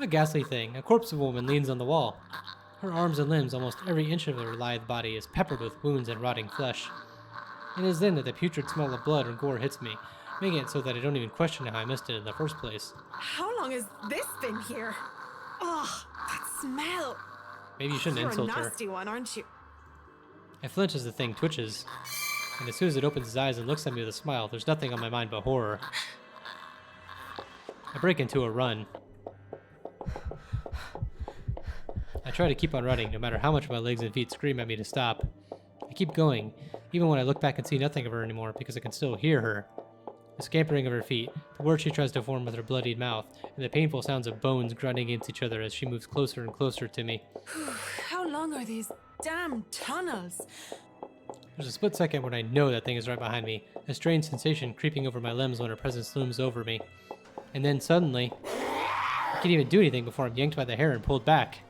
A ghastly thing. A corpse of a woman leans on the wall. Her arms and limbs, almost every inch of her lithe body, is peppered with wounds and rotting flesh. It is then that the putrid smell of blood and gore hits me, making it so that I don't even question how I missed it in the first place. How long has this been here? Oh, that smell. Maybe you shouldn't insult You're a her. nasty one, aren't you? I flinch as the thing twitches, and as soon as it opens its eyes and looks at me with a smile, there's nothing on my mind but horror. I break into a run. I try to keep on running, no matter how much my legs and feet scream at me to stop. I keep going, even when I look back and see nothing of her anymore, because I can still hear her. The scampering of her feet, the words she tries to form with her bloodied mouth, and the painful sounds of bones grinding against each other as she moves closer and closer to me. How long are these damn tunnels? There's a split second when I know that thing is right behind me, a strange sensation creeping over my limbs when her presence looms over me. And then suddenly, I can't even do anything before I'm yanked by the hair and pulled back.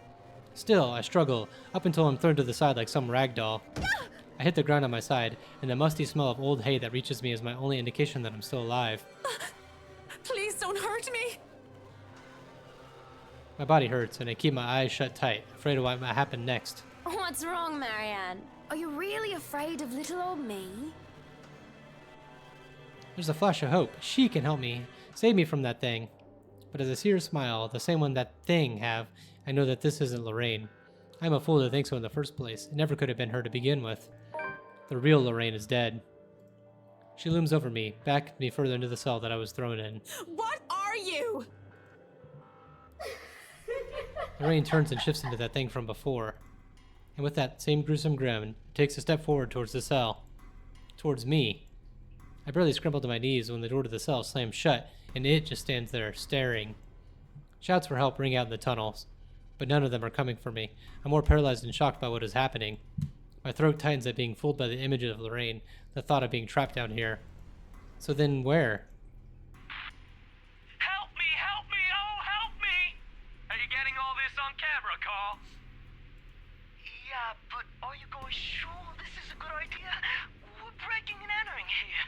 Still, I struggle, up until I'm thrown to the side like some rag doll. I hit the ground on my side, and the musty smell of old hay that reaches me is my only indication that I'm still alive. Please don't hurt me! My body hurts, and I keep my eyes shut tight, afraid of what might happen next. What's wrong, Marianne? Are you really afraid of little old me? There's a flash of hope. She can help me, save me from that thing. But as I see her smile, the same one that thing have, I know that this isn't Lorraine. I'm a fool to think so in the first place. It never could have been her to begin with. The real Lorraine is dead. She looms over me, backed me further into the cell that I was thrown in. What are you? Lorraine turns and shifts into that thing from before. And with that same gruesome grin, takes a step forward towards the cell. Towards me. I barely scrambled to my knees when the door to the cell slammed shut, and it just stands there, staring. Shouts for help ring out in the tunnels, but none of them are coming for me. I'm more paralyzed and shocked by what is happening. My throat tightens at being fooled by the image of Lorraine, the thought of being trapped down here. So then where? Help me! Help me! Oh, help me! Are you getting all this on camera, Carl? Yeah, but are you guys sure this is a good idea? We're breaking and entering here.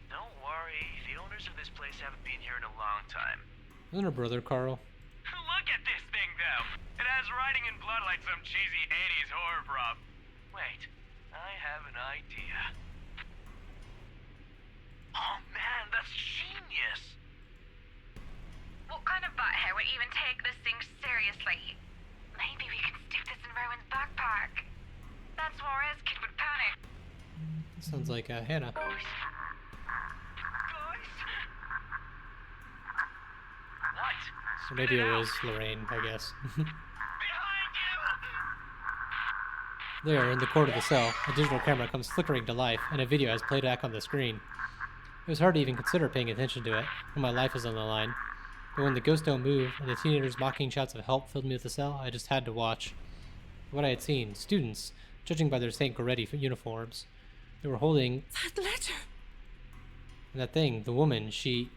Don't worry, the owners of this place haven't been here in a long time. Isn't her brother Carl? Look at this thing, though. It has writing in blood like some cheesy 80s horror prop. Wait, I have an idea. Oh man, that's genius! What kind of butthead would even take this thing seriously? Maybe we can stick this in Rowan's backpack. That's Juarez kid would panic. Sounds like Hannah. Guys? What? So maybe it was Lorraine, I guess. Behind you! There, in the corner of the cell, a digital camera comes flickering to life, and a video has played back on the screen. It was hard to even consider paying attention to it, when my life was on the line. But when the ghost don't move, and the teenagers' mocking shouts of help filled me with the cell, I just had to watch. What I had seen, students, judging by their St. Goretti uniforms, they were holding... That letter! And that thing, the woman, she...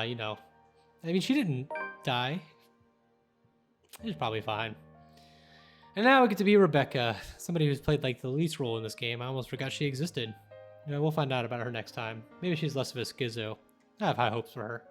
you know. I mean, she didn't die. She's probably fine. And now we get to be Rebecca, somebody who's played like the least role in this game. I almost forgot she existed. You know, we'll find out about her next time. Maybe she's less of a schizo. I have high hopes for her.